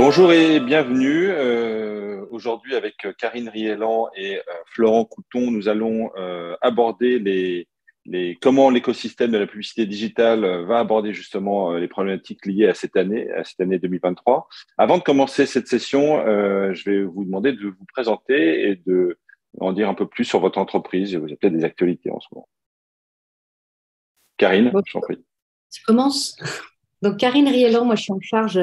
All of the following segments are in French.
Bonjour et bienvenue. Aujourd'hui, avec Karine Rieland et Florent Couton, nous allons aborder comment l'écosystème de la publicité digitale va aborder justement les problématiques liées à cette année 2023. Avant de commencer cette session, je vais vous demander de vous présenter et de en dire un peu plus sur votre entreprise. Vous avez peut-être des actualités en ce moment. Karine, Bon, je t'en prie. je commence. Donc, Karine Rieland, moi, je suis en charge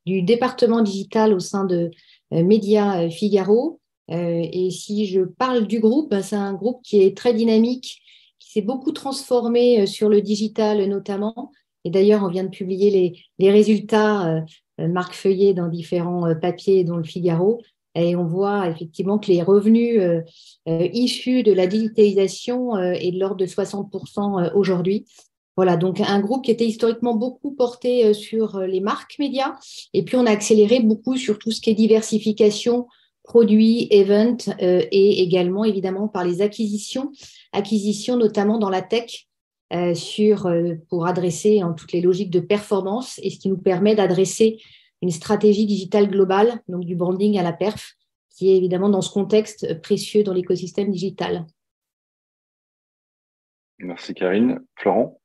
du département digital au sein de Média Figaro. Et si je parle du groupe, c'est un groupe qui est très dynamique, qui s'est beaucoup transformé sur le digital notamment. Et d'ailleurs, on vient de publier les résultats, Marc Feuillet, dans différents papiers, dont le Figaro. Et on voit effectivement que les revenus issus de la digitalisation est de l'ordre de 60% aujourd'hui. Voilà, donc un groupe qui était historiquement beaucoup porté sur les marques médias. Et puis, on a accéléré beaucoup sur tout ce qui est diversification, produits, event et également, évidemment, par les acquisitions notamment dans la tech pour adresser toutes les logiques de performance et ce qui nous permet d'adresser une stratégie digitale globale, donc du branding à la perf, qui est évidemment dans ce contexte précieux dans l'écosystème digital. Merci Karine. Florent?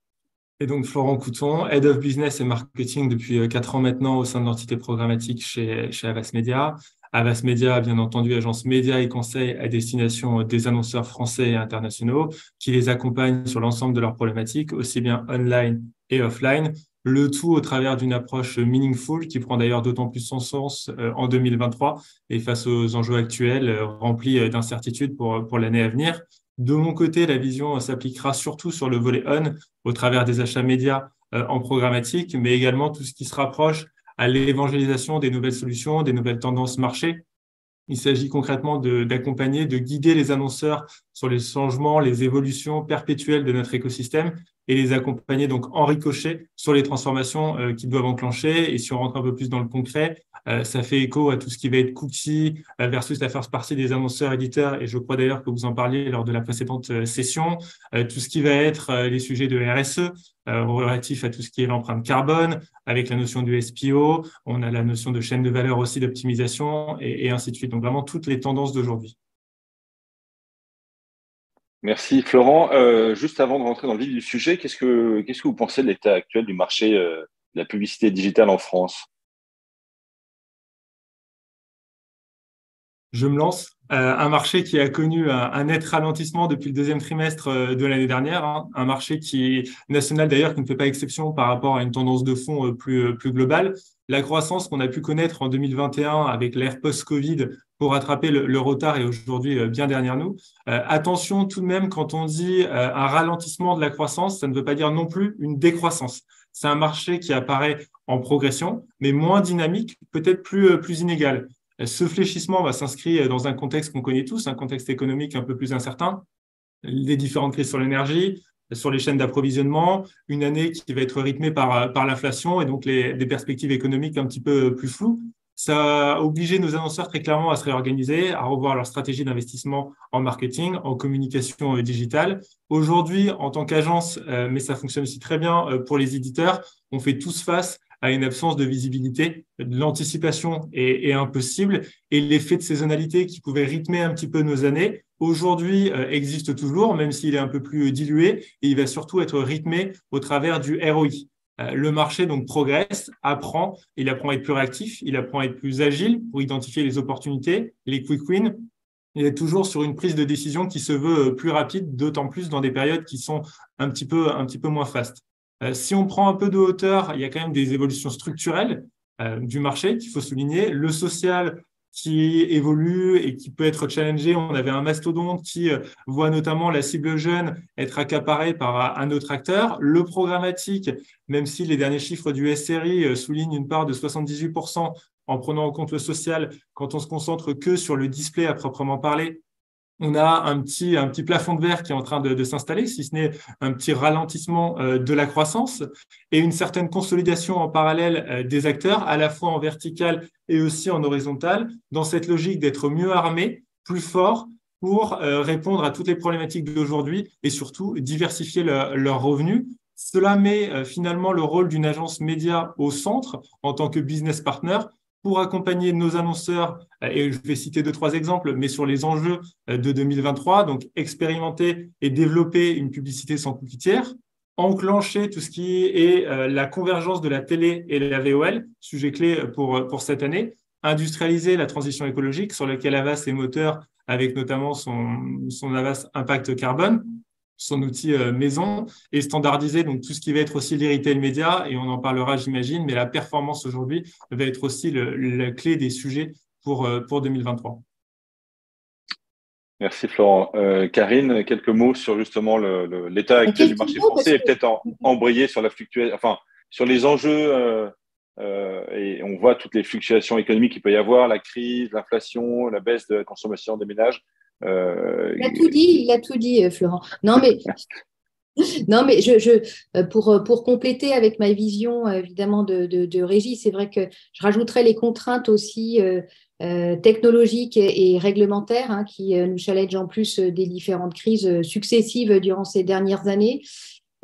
Et donc, Florent Couton, Head of Business et Marketing depuis 4 ans maintenant au sein de l'entité programmatique chez Havas Media. Havas Media, bien entendu, agence média et conseil à destination des annonceurs français et internationaux qui les accompagnent sur l'ensemble de leurs problématiques, aussi bien online et offline. Le tout au travers d'une approche meaningful qui prend d'ailleurs d'autant plus son sens en 2023 et face aux enjeux actuels remplis d'incertitudes pour l'année à venir. De mon côté, la vision s'appliquera surtout sur le volet on, au travers des achats médias en programmatique, mais également tout ce qui se rapproche à l'évangélisation des nouvelles solutions, des nouvelles tendances marché. Il s'agit concrètement d'accompagner, de guider les annonceurs sur les changements, les évolutions perpétuelles de notre écosystème et les accompagner donc en ricochet sur les transformations qu'ils doivent enclencher. Et si on rentre un peu plus dans le concret, ça fait écho à tout ce qui va être cookie versus la first party des annonceurs éditeurs. Et je crois d'ailleurs que vous en parliez lors de la précédente session. Tout ce qui va être les sujets de RSE relatifs à tout ce qui est l'empreinte carbone, avec la notion du SPO, on a la notion de chaîne de valeur aussi d'optimisation et ainsi de suite. Donc vraiment toutes les tendances d'aujourd'hui. Merci Florent. Juste avant de rentrer dans le vif du sujet, qu'est-ce que vous pensez de l'état actuel du marché de la publicité digitale en France? Je me lance. Un marché qui a connu un net ralentissement depuis le deuxième trimestre de l'année dernière, hein. Un marché qui est national d'ailleurs, qui ne fait pas exception par rapport à une tendance de fond plus globale. La croissance qu'on a pu connaître en 2021 avec l'ère post-Covid pour rattraper le retard est aujourd'hui bien derrière nous. Attention tout de même, quand on dit un ralentissement de la croissance, ça ne veut pas dire non plus une décroissance. C'est un marché qui apparaît en progression, mais moins dynamique, peut-être plus inégal. Ce fléchissement s'inscrit dans un contexte qu'on connaît tous, un contexte économique un peu plus incertain, les différentes crises sur l'énergie, sur les chaînes d'approvisionnement, une année qui va être rythmée par l'inflation et donc des perspectives économiques un petit peu plus floues. Ça a obligé nos annonceurs très clairement à se réorganiser, à revoir leur stratégie d'investissement en marketing, en communication digitale. Aujourd'hui, en tant qu'agence, mais ça fonctionne aussi très bien pour les éditeurs, on fait tous face à une absence de visibilité, de l'anticipation est impossible et l'effet de saisonnalité qui pouvait rythmer un petit peu nos années, aujourd'hui existe toujours, même s'il est un peu plus dilué et il va surtout être rythmé au travers du ROI. Le marché donc progresse, il apprend à être plus réactif, il apprend à être plus agile pour identifier les opportunités, les quick wins. Il est toujours sur une prise de décision qui se veut plus rapide, d'autant plus dans des périodes qui sont un petit peu moins fastes. Si on prend un peu de hauteur, il y a quand même des évolutions structurelles du marché qu'il faut souligner. Le social qui évolue et qui peut être challengé. On avait un mastodonte qui voit notamment la cible jeune être accaparée par un autre acteur. Le programmatique, même si les derniers chiffres du SRI soulignent une part de 78% en prenant en compte le social, quand on se concentre que sur le display à proprement parler, on a un petit plafond de verre qui est en train de s'installer, si ce n'est un petit ralentissement de la croissance et une certaine consolidation en parallèle des acteurs, à la fois en vertical et aussi en horizontal, dans cette logique d'être mieux armés, plus forts pour répondre à toutes les problématiques d'aujourd'hui et surtout diversifier leurs revenus. Cela met finalement le rôle d'une agence média au centre en tant que business partner pour accompagner nos annonceurs, et je vais citer 2-3 exemples, mais sur les enjeux de 2023, donc expérimenter et développer une publicité sans cookie tiers, enclencher tout ce qui est la convergence de la télé et la VOL, sujet clé pour cette année, industrialiser la transition écologique sur laquelle Havas est moteur avec notamment son Havas Impact Carbone, son outil maison, et standardiser donc tout ce qui va être aussi l'e-retail média, et on en parlera j'imagine, mais la performance aujourd'hui va être aussi la clé des sujets pour 2023. Merci Florent. Karine, quelques mots sur justement l'état actuel du marché français et peut-être embrayer sur la fluctuation, enfin sur les enjeux et on voit toutes les fluctuations économiques qu'il peut y avoir, la crise, l'inflation, la baisse de la consommation des ménages. Il a tout dit, Florent. Non, mais pour compléter avec ma vision évidemment de régie, c'est vrai que je rajouterais les contraintes aussi technologiques et réglementaires qui nous challengent en plus des différentes crises successives durant ces dernières années.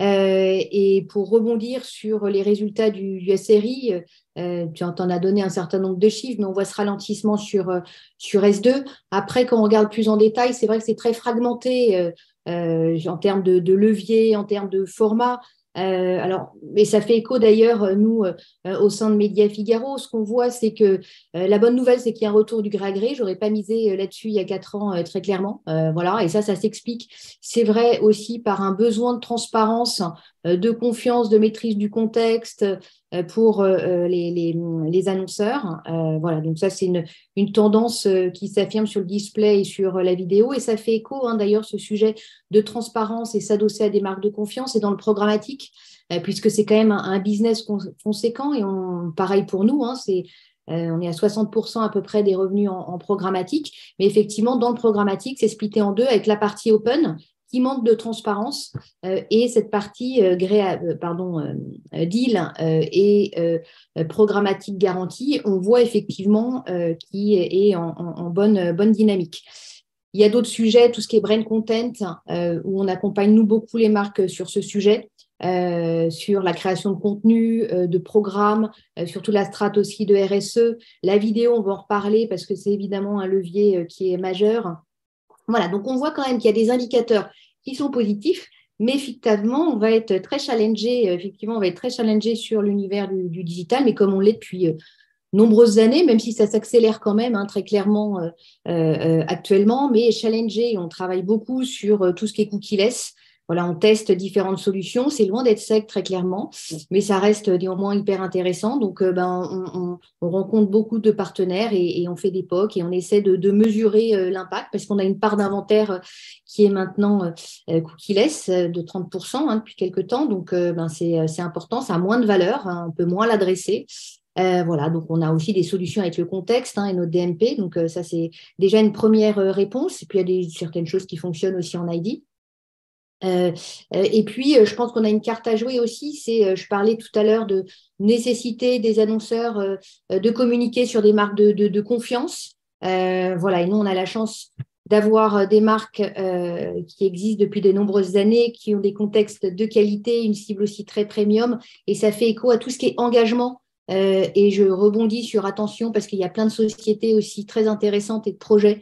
Et pour rebondir sur les résultats du SRI, tu en as donné un certain nombre de chiffres, mais on voit ce ralentissement sur S2. Après, quand on regarde plus en détail, c'est vrai que c'est très fragmenté en termes de levier, en termes de format. Mais ça fait écho d'ailleurs, nous, au sein de Média Figaro. Ce qu'on voit, c'est que la bonne nouvelle, c'est qu'il y a un retour du gré à gré. Je n'aurais pas misé là-dessus il y a 4 ans, très clairement. Voilà, et ça s'explique. C'est vrai aussi par un besoin de transparence, de confiance, de maîtrise du contexte pour les annonceurs. Voilà, donc ça, c'est une tendance qui s'affirme sur le display et sur la vidéo. Et ça fait écho, d'ailleurs, ce sujet de transparence et s'adosser à des marques de confiance et dans le programmatique, puisque c'est quand même un business conséquent. Et pareil pour nous, on est à 60% à peu près des revenus en programmatique. Mais effectivement, dans le programmatique, c'est splitté en deux avec la partie open qui manque de transparence et cette partie deal et programmatique garantie, on voit effectivement qui est en bonne dynamique. Il y a d'autres sujets, tout ce qui est brand content, où on accompagne nous beaucoup les marques sur ce sujet, sur la création de contenu, de programmes, surtout la strate aussi de RSE. La vidéo, on va en reparler parce que c'est évidemment un levier qui est majeur. Voilà, donc on voit quand même qu'il y a des indicateurs qui sont positifs, mais effectivement, on va être très challengé, sur l'univers du digital, mais comme on l'est depuis nombreuses années, même si ça s'accélère quand même très clairement actuellement, mais challengé, on travaille beaucoup sur tout ce qui est cookieless. Voilà, on teste différentes solutions. C'est loin d'être sec, très clairement, mais ça reste néanmoins hyper intéressant. Donc, on rencontre beaucoup de partenaires et on fait des POC et on essaie de mesurer l'impact parce qu'on a une part d'inventaire qui est maintenant cookieless de 30% depuis quelques temps. Donc, c'est important, ça a moins de valeur, on peut moins l'adresser. Voilà, donc on a aussi des solutions avec le contexte et notre DMP. Donc, ça, c'est déjà une première réponse. Et puis, il y a certaines choses qui fonctionnent aussi en ID. Et puis, je pense qu'on a une carte à jouer aussi. Je parlais tout à l'heure de nécessité des annonceurs de communiquer sur des marques de confiance. Voilà, et nous, on a la chance d'avoir des marques qui existent depuis de nombreuses années, qui ont des contextes de qualité, une cible aussi très premium. Et ça fait écho à tout ce qui est engagement. Et je rebondis sur attention parce qu'il y a plein de sociétés aussi très intéressantes et de projets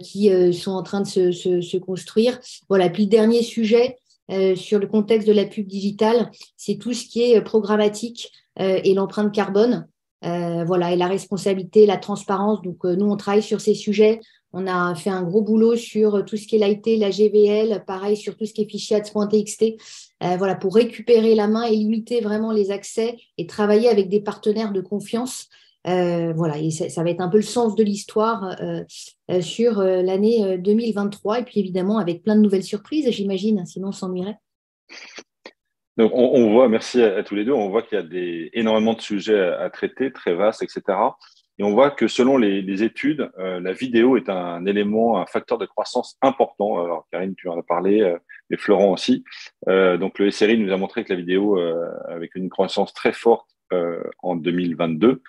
qui sont en train de se construire. Voilà. Puis le dernier sujet sur le contexte de la pub digitale, c'est tout ce qui est programmatique et l'empreinte carbone. Voilà, et la responsabilité, la transparence. Donc, nous, on travaille sur ces sujets. On a fait un gros boulot sur tout ce qui est l'IT, la GVL, pareil sur tout ce qui est fichier ads.txt, voilà, pour récupérer la main et limiter vraiment les accès et travailler avec des partenaires de confiance. Voilà, et ça va être un peu le sens de l'histoire sur l'année 2023. Et puis, évidemment, avec plein de nouvelles surprises, j'imagine, sinon on s'ennuierait. Donc, on voit, merci à tous les deux, on voit qu'il y a énormément de sujets à traiter, très vastes, etc. Et on voit que selon les études, la vidéo est un élément, un facteur de croissance important. Alors, Karine, tu en as parlé, et Florent aussi. Donc, le SRI nous a montré que la vidéo, avec une croissance très forte en 2022.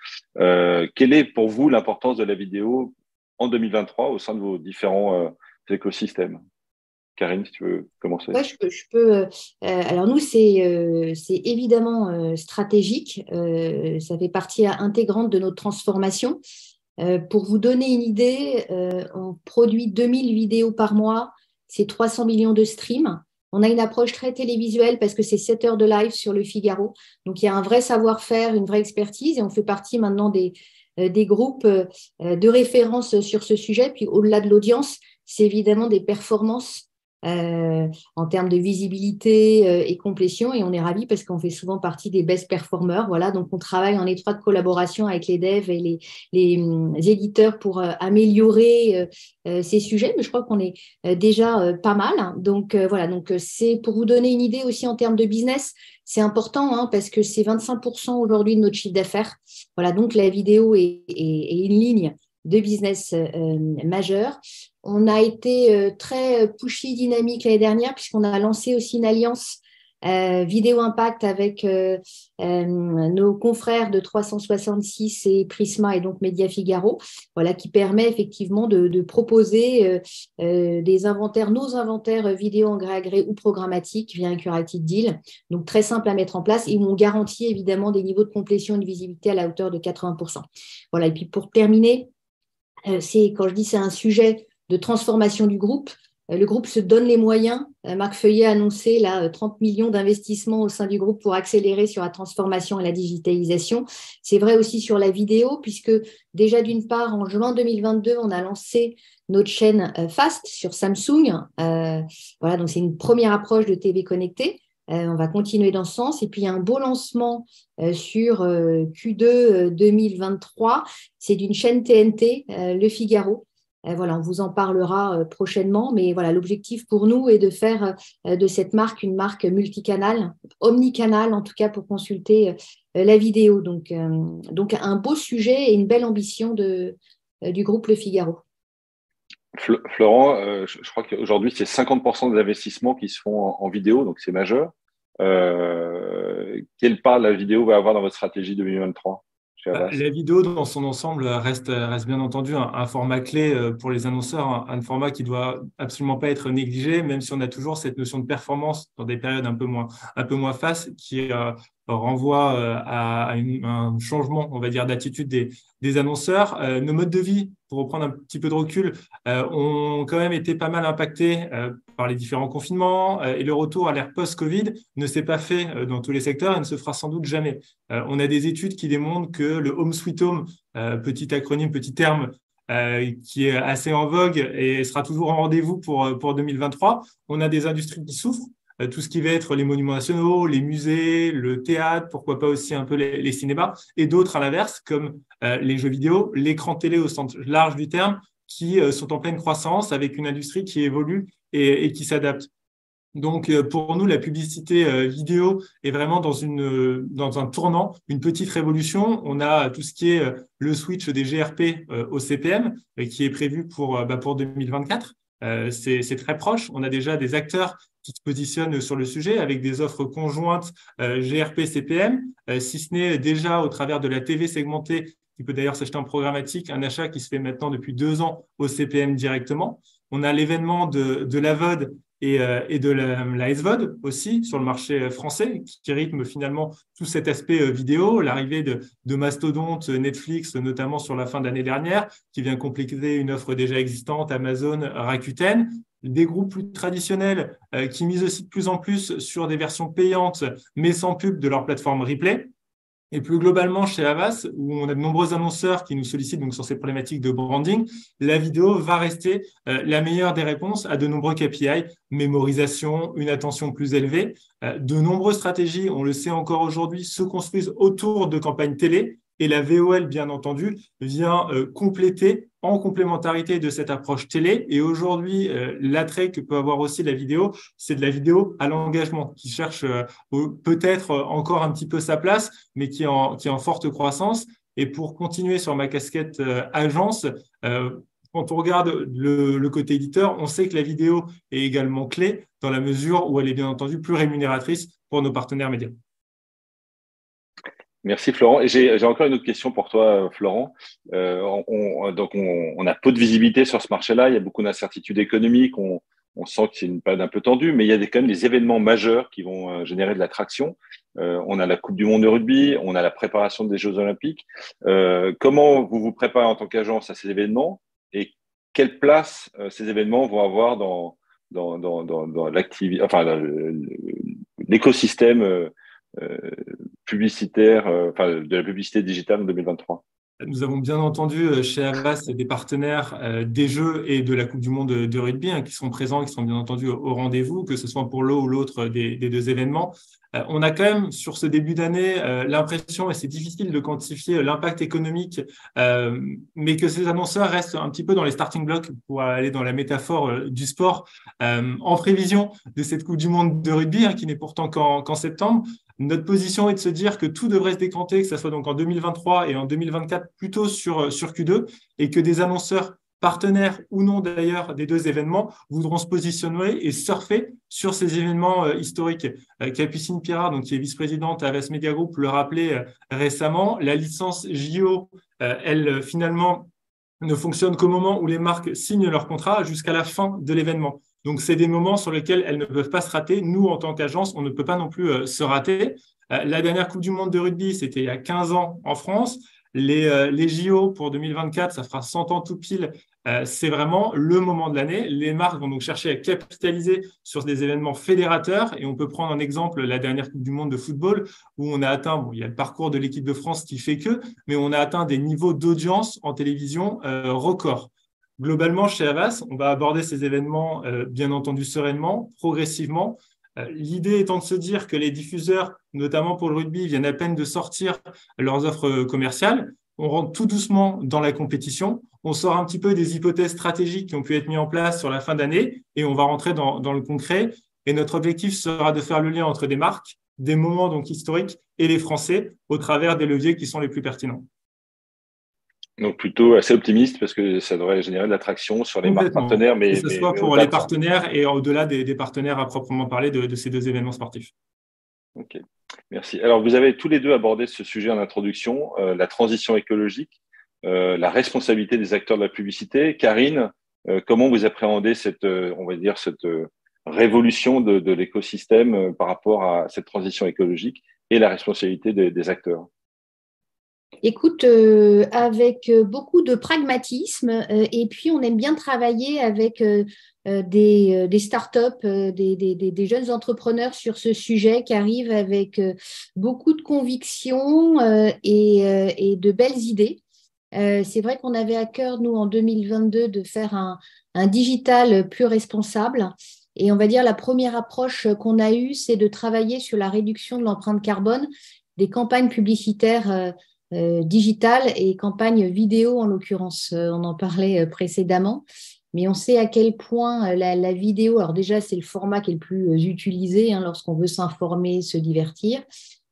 Quelle est pour vous l'importance de la vidéo en 2023 au sein de vos différents écosystèmes ? Karine, si tu veux commencer. Ouais, je peux. Alors nous, c'est évidemment stratégique. Ça fait partie intégrante de notre transformation. Pour vous donner une idée, on produit 2000 vidéos par mois, c'est 300 millions de streams. On a une approche très télévisuelle parce que c'est 7 heures de live sur le Figaro. Donc, il y a un vrai savoir-faire, une vraie expertise et on fait partie maintenant des groupes de référence sur ce sujet. Puis, au-delà de l'audience, c'est évidemment des performances en termes de visibilité et complétion. Et on est ravis parce qu'on fait souvent partie des best performers. Voilà, donc, on travaille en étroite collaboration avec les devs et les éditeurs pour améliorer ces sujets. Mais je crois qu'on est déjà pas mal. Donc, voilà, donc c'est pour vous donner une idée aussi en termes de business. C'est important parce que c'est 25% aujourd'hui de notre chiffre d'affaires. Voilà, donc la vidéo est une ligne de business majeur. On a été très pushy, dynamique l'année dernière puisqu'on a lancé aussi une alliance Vidéo Impact avec nos confrères de 366 et Prisma et donc Média Figaro, voilà, qui permet effectivement de proposer des inventaires, nos inventaires vidéo en gré à gré ou programmatiques via un curated deal. Donc très simple à mettre en place et où on garantit évidemment des niveaux de complétion et de visibilité à la hauteur de 80%. Voilà, et puis pour terminer, quand je dis c'est un sujet de transformation du groupe, le groupe se donne les moyens. Marc Feuillet a annoncé 30 millions d'investissements au sein du groupe pour accélérer sur la transformation et la digitalisation. C'est vrai aussi sur la vidéo, puisque déjà d'une part, en juin 2022, on a lancé notre chaîne Fast sur Samsung. Voilà, donc c'est une première approche de TV connectée. On va continuer dans ce sens. Et puis, il y a un beau lancement sur Q2 2023. C'est d'une chaîne TNT, Le Figaro. Voilà, on vous en parlera prochainement. Mais voilà, l'objectif pour nous est de faire de cette marque une marque multicanale, omnicanale en tout cas pour consulter la vidéo. Donc, un beau sujet et une belle ambition du groupe Le Figaro. Florent, je crois qu'aujourd'hui, c'est 50% des investissements qui se font en vidéo, donc c'est majeur. Quelle part la vidéo va avoir dans votre stratégie 2023 chez Havas? La vidéo dans son ensemble reste bien entendu un format clé pour les annonceurs, un format qui doit absolument pas être négligé, même si on a toujours cette notion de performance dans des périodes un peu moins fastes qui renvoie à un changement, on va dire, d'attitude des annonceurs. Nos modes de vie, pour reprendre un petit peu de recul, ont quand même été pas mal impactés par les différents confinements et le retour à l'ère post-Covid ne s'est pas fait dans tous les secteurs et ne se fera sans doute jamais. On a des études qui démontrent que le Home Sweet Home, petit acronyme, petit terme, qui est assez en vogue et sera toujours en rendez-vous pour 2023. On a des industries qui souffrent. Tout ce qui va être les monuments nationaux, les musées, le théâtre, pourquoi pas aussi un peu les cinémas, et d'autres à l'inverse, comme les jeux vidéo, l'écran télé au sens large du terme, qui sont en pleine croissance avec une industrie qui évolue et qui s'adapte. Donc, pour nous, la publicité vidéo est vraiment dans un tournant, une petite révolution. On a tout ce qui est le switch des GRP au CPM, qui est prévu pour 2024. C'est très proche. On a déjà des acteurs qui se positionnent sur le sujet avec des offres conjointes GRP-CPM, si ce n'est déjà au travers de la TV segmentée, qui peut d'ailleurs s'acheter en programmatique, un achat qui se fait maintenant depuis 2 ans au CPM directement. On a l'événement de la VOD et de la SVOD aussi sur le marché français qui rythme finalement tout cet aspect vidéo, l'arrivée de mastodontes Netflix notamment sur la fin d'année dernière qui vient compléter une offre déjà existante, Amazon, Rakuten, des groupes plus traditionnels qui misent aussi de plus en plus sur des versions payantes mais sans pub de leur plateforme Replay. Et plus globalement, chez Havas, où on a de nombreux annonceurs qui nous sollicitent donc sur ces problématiques de branding, la vidéo va rester la meilleure des réponses à de nombreux KPI, mémorisation, une attention plus élevée. De nombreuses stratégies, on le sait encore aujourd'hui, se construisent autour de campagnes télé. Et la VOL, bien entendu, vient compléter en complémentarité de cette approche télé. Et aujourd'hui, l'attrait que peut avoir aussi la vidéo, c'est de la vidéo à l'engagement, qui cherche peut-être encore un petit peu sa place, mais qui est en forte croissance. Et pour continuer sur ma casquette agence, quand on regarde le côté éditeur, on sait que la vidéo est également clé dans la mesure où elle est bien entendu plus rémunératrice pour nos partenaires médias. Merci Florent. Et j'ai encore une autre question pour toi, Florent. On a peu de visibilité sur ce marché-là. Il y a beaucoup d'incertitudes économiques. On on sent que c'est une période un peu tendue, mais il y a quand même des événements majeurs qui vont générer de l'attraction. On a la Coupe du Monde de rugby, on a la préparation des Jeux Olympiques. Comment vous vous préparez en tant qu'agence à ces événements et quelle place ces événements vont avoir dans l'activité, enfin, l'écosystème publicitaire, de la publicité digitale en 2023? Nous avons bien entendu chez Havas des partenaires des Jeux et de la Coupe du Monde de rugby qui sont présents, qui sont bien entendu au rendez-vous, que ce soit pour l'un ou l'autre des deux événements. On a quand même, sur ce début d'année, l'impression, et c'est difficile de quantifier l'impact économique, mais que ces annonceurs restent un petit peu dans les starting blocks, pour aller dans la métaphore du sport, en prévision de cette Coupe du Monde de rugby, qui n'est pourtant qu'en septembre. Notre position est de se dire que tout devrait se décanter, que ce soit donc en 2023 et en 2024 plutôt sur Q2, et que des annonceurs partenaires ou non d'ailleurs des deux événements voudront se positionner et surfer sur ces événements historiques. Capucine Pirard, donc, qui est vice-présidente à Havas Media Group, le rappelait récemment, la licence JO, elle finalement ne fonctionne qu'au moment où les marques signent leur contrat jusqu'à la fin de l'événement. Donc, c'est des moments sur lesquels elles ne peuvent pas se rater. Nous, en tant qu'agence, on ne peut pas non plus se rater. La dernière Coupe du Monde de rugby, c'était il y a 15 ans en France. Les JO pour 2024, ça fera 100 ans tout pile. C'est vraiment le moment de l'année. Les marques vont donc chercher à capitaliser sur des événements fédérateurs. Et on peut prendre un exemple, la dernière Coupe du Monde de football, où on a atteint, il y a le parcours de l'équipe de France qui fait que, mais on a atteint des niveaux d'audience en télévision records. Globalement, chez Havas, on va aborder ces événements, bien entendu, sereinement, progressivement. L'idée étant de se dire que les diffuseurs, notamment pour le rugby, viennent à peine de sortir leurs offres commerciales. On rentre tout doucement dans la compétition. On sort un petit peu des hypothèses stratégiques qui ont pu être mises en place sur la fin d'année et on va rentrer dans le concret. Et notre objectif sera de faire le lien entre des marques, des moments donc historiques et les Français au travers des leviers qui sont les plus pertinents. Donc plutôt assez optimiste parce que ça devrait générer de l'attraction sur les marques partenaires. Que ce soit pour les partenaires et au-delà des partenaires à proprement parler de ces deux événements sportifs. Ok, merci. Alors vous avez tous les deux abordé ce sujet en introduction, la transition écologique, la responsabilité des acteurs de la publicité. Karine, comment vous appréhendez cette révolution de l'écosystème par rapport à cette transition écologique et la responsabilité des acteurs? Écoute, avec beaucoup de pragmatisme et puis on aime bien travailler avec des startups, des jeunes entrepreneurs sur ce sujet qui arrivent avec beaucoup de conviction et de belles idées. C'est vrai qu'on avait à cœur, nous, en 2022, de faire un digital plus responsable. Et on va dire la première approche qu'on a eue, c'est de travailler sur la réduction de l'empreinte carbone des campagnes publicitaires digitales et campagnes vidéo en l'occurrence. On en parlait précédemment, mais on sait à quel point la vidéo, alors déjà c'est le format qui est le plus utilisé lorsqu'on veut s'informer, se divertir,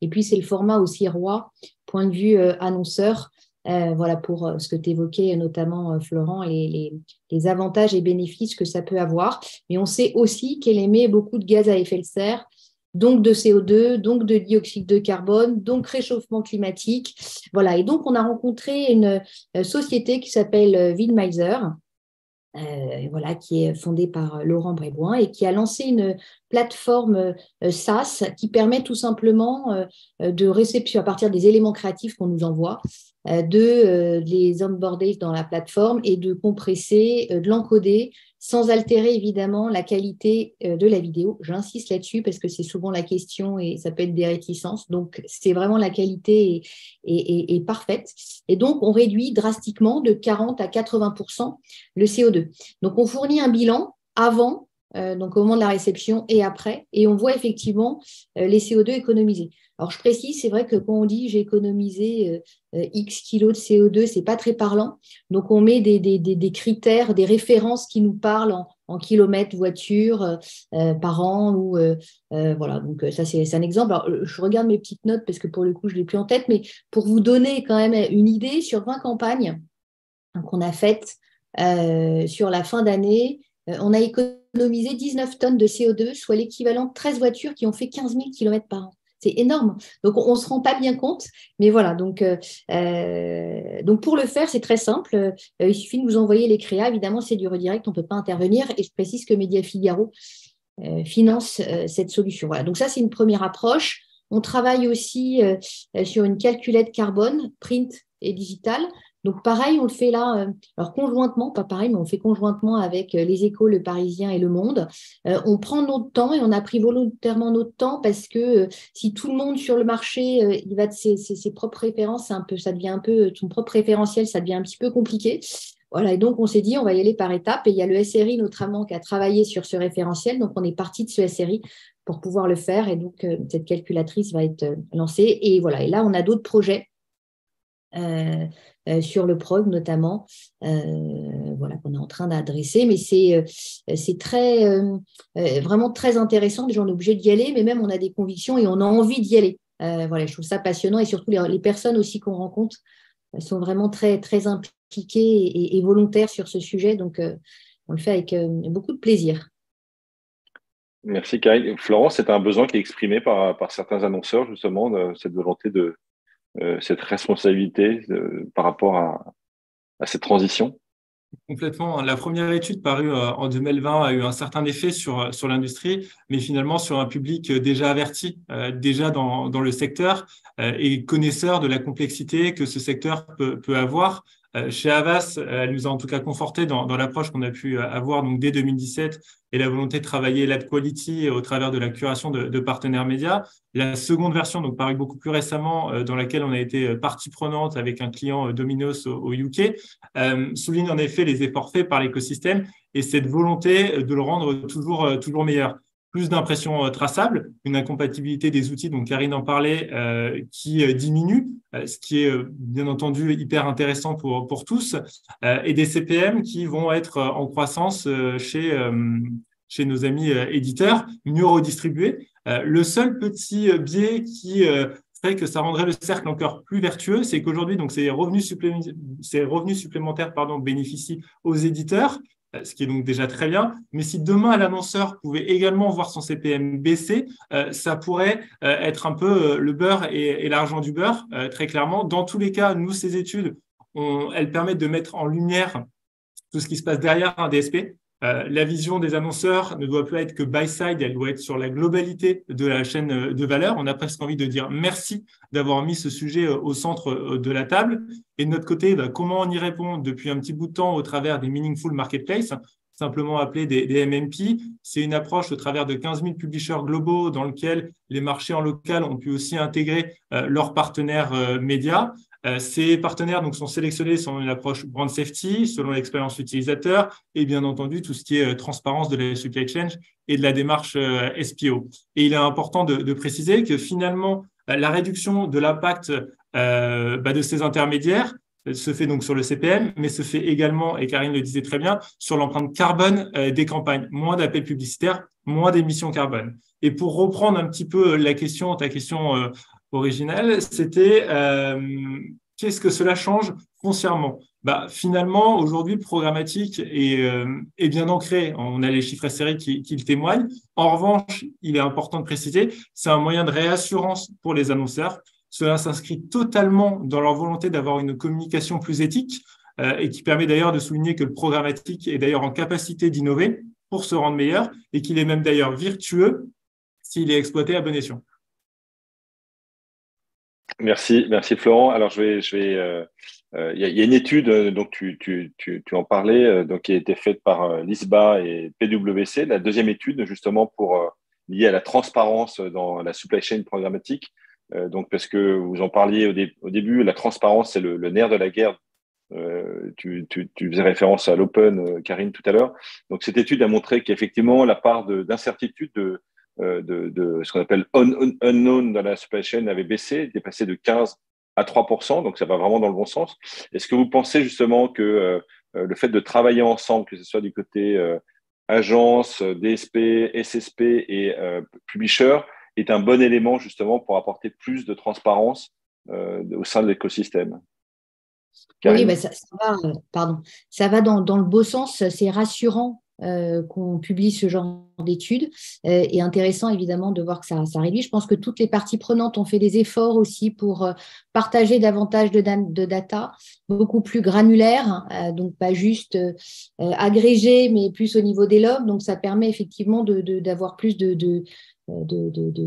et puis c'est le format aussi roi, point de vue annonceur. Voilà pour ce que tu évoquais notamment Florent, les avantages et bénéfices que ça peut avoir. Mais on sait aussi qu'elle émet beaucoup de gaz à effet de serre, donc de CO2, donc de dioxyde de carbone, donc réchauffement climatique. Voilà. Et donc, on a rencontré une société qui s'appelle Widmeiser, voilà, qui est fondée par Laurent Bréboin et qui a lancé une plateforme SaaS qui permet tout simplement de réception à partir des éléments créatifs qu'on nous envoie, de les onboarder dans la plateforme et de compresser, de l'encoder sans altérer évidemment la qualité de la vidéo. J'insiste là-dessus parce que c'est souvent la question et ça peut être des réticences. Donc, c'est vraiment la qualité est parfaite. Et donc, on réduit drastiquement de 40 à 80% le CO2. Donc, on fournit un bilan avant, donc au moment de la réception et après, et on voit effectivement les CO2 économisés. Alors, je précise, c'est vrai que quand on dit j'ai économisé X kilos de CO2, c'est pas très parlant. Donc, on met des critères, des références qui nous parlent en kilomètres voiture par an. Ou, voilà, donc ça, c'est un exemple. Alors, je regarde mes petites notes parce que pour le coup, je ne l'ai plus en tête, mais pour vous donner quand même une idée, sur 20 campagnes qu'on a faites sur la fin d'année, on a économisé 19 tonnes de CO2, soit l'équivalent de 13 voitures qui ont fait 15 000 km par an. C'est énorme. Donc, on ne se rend pas bien compte. Mais voilà, donc pour le faire, c'est très simple. Il suffit de nous envoyer les créas. Évidemment, c'est du redirect, on ne peut pas intervenir. Et je précise que Média Figaro finance cette solution. Voilà. Donc ça, c'est une première approche. On travaille aussi sur une calculette carbone, print et digital. Donc pareil, on le fait là, alors conjointement, pas pareil, mais on le fait conjointement avec les Échos, Le Parisien et Le Monde. On prend notre temps et on a pris volontairement notre temps parce que si tout le monde sur le marché, il va de ses propres références, ça devient un peu, son propre référentiel, ça devient un petit peu compliqué. Voilà, et donc on s'est dit, on va y aller par étapes. Et il y a le SRI notamment qui a travaillé sur ce référentiel. Donc on est parti de ce SRI pour pouvoir le faire. Et donc cette calculatrice va être lancée. Et voilà, et là on a d'autres projets sur le prog notamment, voilà, qu'on est en train d'adresser. Mais c'est vraiment très intéressant. Déjà on est obligé d'y aller, mais même on a des convictions et on a envie d'y aller. Voilà, je trouve ça passionnant. Et surtout les personnes aussi qu'on rencontre sont vraiment très, très impliqués et volontaires sur ce sujet. Donc, on le fait avec beaucoup de plaisir. Merci, Karine. Florence, c'est un besoin qui est exprimé par certains annonceurs, justement, cette volonté cette responsabilité par rapport à cette transition. Complètement. La première étude parue en 2020 a eu un certain effet sur l'industrie, mais finalement sur un public déjà averti, déjà dans le secteur et connaisseur de la complexité que ce secteur peut avoir. Chez Havas, elle nous a en tout cas conforté dans l'approche qu'on a pu avoir donc dès 2017 et la volonté de travailler l'ad quality au travers de la curation de partenaires médias. La seconde version, donc parue beaucoup plus récemment, dans laquelle on a été partie prenante avec un client Domino's au UK, souligne en effet les efforts faits par l'écosystème et cette volonté de le rendre toujours meilleur. Plus d'impressions traçables, une incompatibilité des outils, dont Karine en parlait, qui diminue, ce qui est bien entendu hyper intéressant pour tous, et des CPM qui vont être en croissance chez nos amis éditeurs, mieux redistribués. Le seul petit biais qui fait que ça rendrait le cercle encore plus vertueux, c'est qu'aujourd'hui, donc ces revenus supplémentaires bénéficient aux éditeurs, ce qui est donc déjà très bien. Mais si demain, l'annonceur pouvait également voir son CPM baisser, ça pourrait être un peu le beurre et l'argent du beurre, très clairement. Dans tous les cas, nous, ces études, elles permettent de mettre en lumière tout ce qui se passe derrière un DSP. La vision des annonceurs ne doit plus être que buy-side, elle doit être sur la globalité de la chaîne de valeur. On a presque envie de dire merci d'avoir mis ce sujet au centre de la table. Et de notre côté, comment on y répond depuis un petit bout de temps au travers des Meaningful Marketplace, simplement appelés des MMP. C'est une approche au travers de 15 000 publishers globaux dans lequel les marchés en local ont pu aussi intégrer leurs partenaires médias. Ces partenaires donc, sont sélectionnés selon une approche brand safety, selon l'expérience utilisateur et bien entendu tout ce qui est transparence de la supply chain et de la démarche SPO. Et il est important de préciser que finalement, la réduction de l'impact de ces intermédiaires se fait donc sur le CPM, mais se fait également, et Karine le disait très bien, sur l'empreinte carbone des campagnes. Moins d'appels publicitaires, moins d'émissions carbone. Et pour reprendre un petit peu ta question originale, c'était qu'est-ce que cela change foncièrement? Finalement, aujourd'hui, le programmatique est bien ancré. On a les chiffres SRI qui le témoignent. En revanche, il est important de préciser, c'est un moyen de réassurance pour les annonceurs. Cela s'inscrit totalement dans leur volonté d'avoir une communication plus éthique et qui permet d'ailleurs de souligner que le programmatique est d'ailleurs en capacité d'innover pour se rendre meilleur et qu'il est même d'ailleurs vertueux s'il est exploité à bon escient. Merci Florent. Alors il y a une étude, donc tu en parlais, donc qui a été faite par l'ISBA et PwC, la deuxième étude justement liée à la transparence dans la supply chain programmatique. Donc parce que vous en parliez au début, la transparence c'est le nerf de la guerre. Tu faisais référence à l'open, Karine, tout à l'heure. Donc cette étude a montré qu'effectivement la part d'incertitude de ce qu'on appelle unknown dans la supply chain avait baissé, était passé de 15 à 3%, donc ça va vraiment dans le bon sens. Est-ce que vous pensez justement que le fait de travailler ensemble, que ce soit du côté agence, DSP, SSP et publisher, est un bon élément justement pour apporter plus de transparence au sein de l'écosystème? Oui, ça va dans le beau sens, c'est rassurant qu'on publie ce genre d'études. Et intéressant évidemment de voir que ça réduit. Je pense que toutes les parties prenantes ont fait des efforts aussi pour partager davantage de data, beaucoup plus granulaires, donc pas juste agrégées, mais plus au niveau des logs. Donc ça permet effectivement d'avoir plus de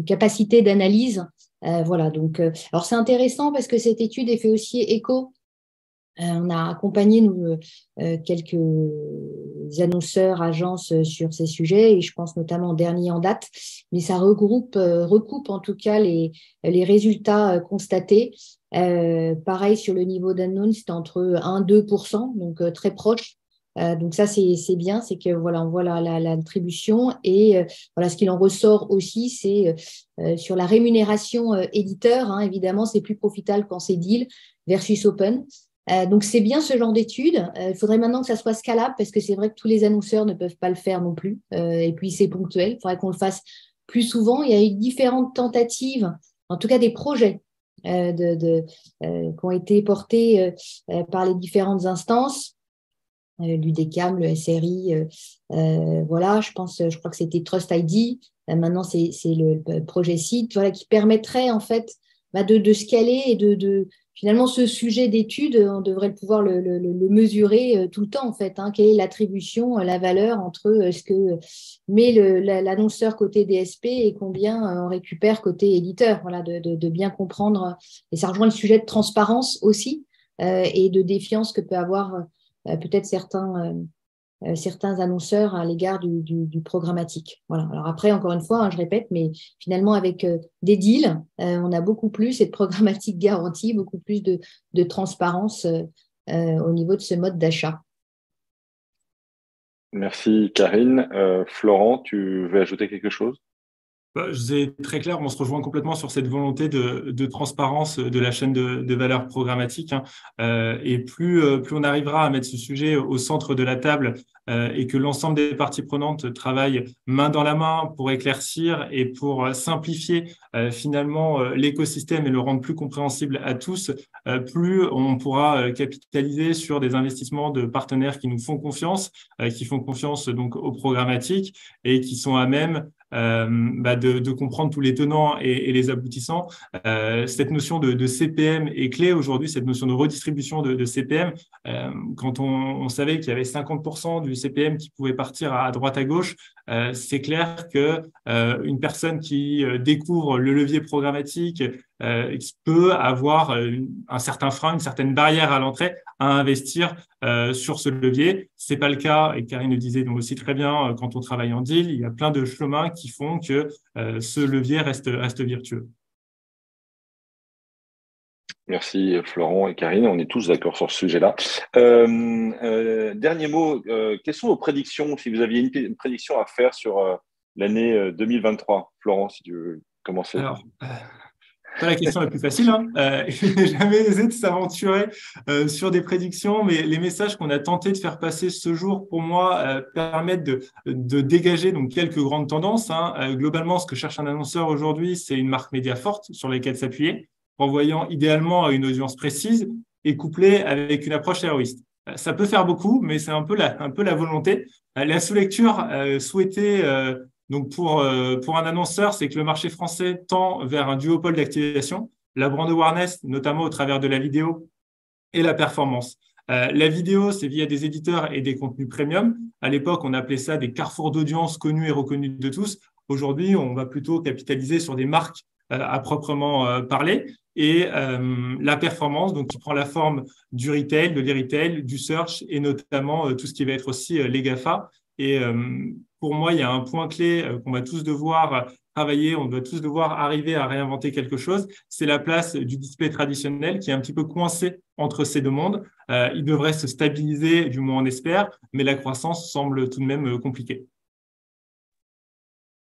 capacité d'analyse. Voilà, donc alors c'est intéressant parce que cette étude est fait aussi écho. On a accompagné nous quelques annonceurs, agences sur ces sujets, et je pense notamment au dernier en date, mais ça recoupe en tout cas les résultats constatés. Pareil sur le niveau d'unknown, c'est entre 1-2%, donc très proche. Donc ça c'est bien, c'est que voilà, on voit l'attribution, et voilà, ce qu'il en ressort aussi, c'est sur la rémunération éditeur, hein, évidemment c'est plus profitable quand c'est deal versus open. Donc, c'est bien ce genre d'études. Il faudrait maintenant que ça soit scalable, parce que c'est vrai que tous les annonceurs ne peuvent pas le faire non plus. Et puis, c'est ponctuel. Il faudrait qu'on le fasse plus souvent. Il y a eu différentes tentatives, en tout cas des projets qui ont été portés par les différentes instances, l'UDECAM, le SRI. Voilà, je crois que c'était Trust ID. Maintenant, c'est le projet CID, voilà, qui permettrait en fait de scaler et finalement, ce sujet d'étude, on devrait pouvoir le mesurer tout le temps, en fait. Hein. Quelle est l'attribution, la valeur entre ce que met l'annonceur côté DSP et combien on récupère côté éditeur. Voilà, de bien comprendre. Et ça rejoint le sujet de transparence aussi, et de défiance que peut avoir peut-être certains annonceurs à l'égard du programmatique. Voilà. Alors après, encore une fois, hein, je répète, mais finalement, avec des deals, on a beaucoup plus, et de programmatique garantie, beaucoup plus de transparence au niveau de ce mode d'achat. Merci Karine. Florent, tu veux ajouter quelque chose? C'est très clair, on se rejoint complètement sur cette volonté de transparence de la chaîne de valeur programmatique. Hein. Et plus on arrivera à mettre ce sujet au centre de la table et que l'ensemble des parties prenantes travaillent main dans la main pour éclaircir et pour simplifier finalement l'écosystème et le rendre plus compréhensible à tous, plus on pourra capitaliser sur des investissements de partenaires qui nous font confiance, qui font confiance donc au programmatique et qui sont à même de comprendre tous les tenants et les aboutissants. Cette notion de CPM est clé aujourd'hui, cette notion de redistribution de CPM. Quand on savait qu'il y avait 50% du CPM qui pouvait partir à droite à gauche, c'est clair que une personne qui découvre le levier programmatique peut avoir un certain frein, une certaine barrière à l'entrée à investir sur ce levier. C'est pas le cas, et Karine le disait donc aussi très bien, quand on travaille en deal, il y a plein de chemins qui font que ce levier reste virtueux. Merci Florent et Karine, on est tous d'accord sur ce sujet-là. Dernier mot, quelles sont vos prédictions, si vous aviez une prédiction à faire sur l'année 2023? Florent, si tu veux commencer. Alors, pas la question la plus facile, hein. Il n'est jamais aisé de s'aventurer sur des prédictions, mais les messages qu'on a tenté de faire passer ce jour, pour moi, permettent de dégager donc quelques grandes tendances. Hein. Globalement, ce que cherche un annonceur aujourd'hui, c'est une marque média forte sur laquelle s'appuyer, renvoyant idéalement à une audience précise et couplée avec une approche héroïste. Ça peut faire beaucoup, mais c'est un peu la volonté. La sous-lecture souhaitée donc pour un annonceur, c'est que le marché français tend vers un duopole d'activation, la brand awareness, notamment au travers de la vidéo, et la performance. La vidéo, c'est via des éditeurs et des contenus premium. À l'époque, on appelait ça des carrefours d'audience connus et reconnus de tous. Aujourd'hui, on va plutôt capitaliser sur des marques à proprement parler. Et la performance, donc qui prend la forme du retail, de l'e-retail, du search et notamment tout ce qui va être aussi les GAFA. Et pour moi, il y a un point clé qu'on va tous devoir travailler, on doit tous devoir arriver à réinventer quelque chose. C'est la place du display traditionnel qui est un petit peu coincé entre ces deux mondes. Il devrait se stabiliser, du moins on espère, mais la croissance semble tout de même compliquée.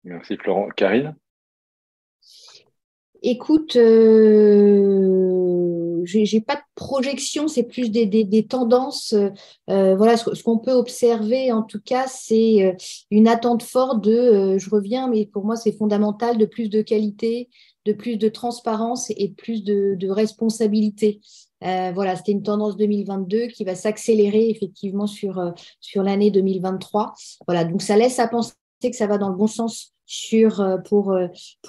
Merci Florent. Karine? Écoute, j'ai pas de projection, c'est plus des tendances. Voilà, ce qu'on peut observer en tout cas, c'est une attente forte je reviens, mais pour moi c'est fondamental, de plus de qualité, de plus de transparence et de plus de responsabilité. Voilà, c'était une tendance 2022 qui va s'accélérer effectivement sur l'année 2023. Voilà, donc ça laisse à penser que ça va dans le bon sens pour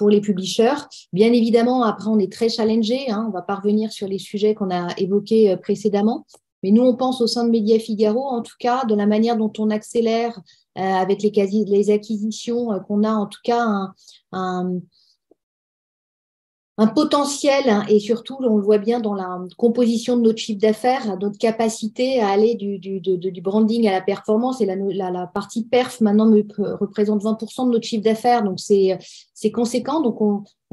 les publishers. Bien évidemment, après, on est très challengé. On va pas revenir sur les sujets qu'on a évoqués précédemment. Mais nous, on pense au sein de Média Figaro, en tout cas, de la manière dont on accélère avec les acquisitions, qu'on a en tout cas un potentiel, et surtout, on le voit bien dans la composition de notre chiffre d'affaires, notre capacité à aller du branding à la performance. Et la partie perf, maintenant, représente 20% de notre chiffre d'affaires. Donc, c'est conséquent. Donc,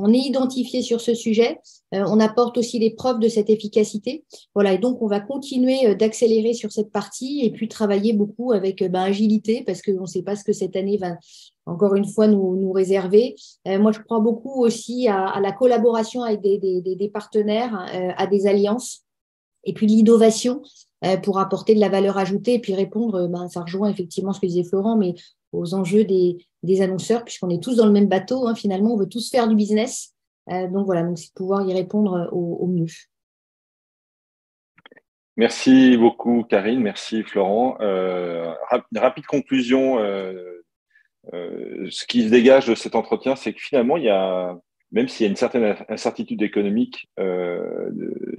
on est identifié sur ce sujet. On apporte aussi les preuves de cette efficacité. Voilà. Et donc, on va continuer d'accélérer sur cette partie et puis travailler beaucoup avec agilité, parce qu'on ne sait pas ce que cette année va encore une fois nous réserver. Moi, je crois beaucoup aussi à la collaboration avec des partenaires, à des alliances, et puis l'innovation pour apporter de la valeur ajoutée et puis répondre, ça rejoint effectivement ce que disait Florent, mais aux enjeux des annonceurs, puisqu'on est tous dans le même bateau, finalement, on veut tous faire du business. Donc voilà, donc c'est de pouvoir y répondre au mieux. Merci beaucoup, Karine. Merci, Florent. Rapide conclusion. Ce qui se dégage de cet entretien, c'est que finalement, même s'il y a une certaine incertitude économique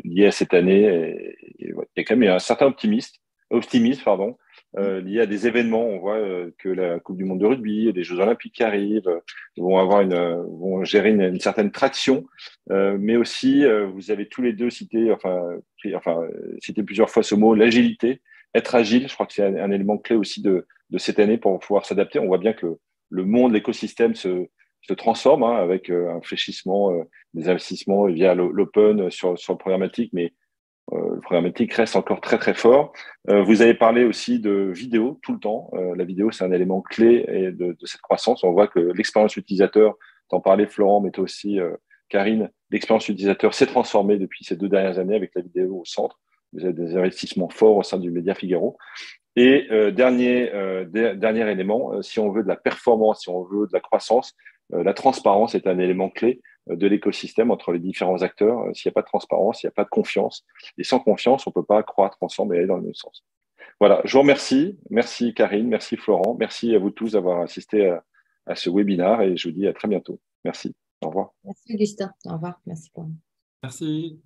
liée à cette année, il y a quand même un certain optimisme, lié à des événements. On voit que la Coupe du Monde de rugby et les Jeux Olympiques qui arrivent vont gérer une certaine traction, mais aussi vous avez tous les deux cité plusieurs fois ce mot, l'agilité. Être agile, je crois que c'est un élément clé aussi de cette année pour pouvoir s'adapter. On voit bien que le monde, l'écosystème se transforme avec un fléchissement des investissements via l'open sur le programmatique, mais le programmatique reste encore très, très fort. Vous avez parlé aussi de vidéo tout le temps. La vidéo, c'est un élément clé de cette croissance. On voit que l'expérience utilisateur, t'en parlais Florent, mais toi aussi Karine, l'expérience utilisateur s'est transformée depuis ces 2 dernières années avec la vidéo au centre. Vous avez des investissements forts au sein du Média Figaro. Et dernier élément, si on veut de la performance, si on veut de la croissance, la transparence est un élément clé de l'écosystème entre les différents acteurs. S'il n'y a pas de transparence, il n'y a pas de confiance. Et sans confiance, on ne peut pas croître ensemble et aller dans le même sens. Voilà, je vous remercie. Merci Karine, merci Florent. Merci à vous tous d'avoir assisté à ce webinaire et je vous dis à très bientôt. Merci. Au revoir. Merci Augustin. Au revoir. Merci. Merci.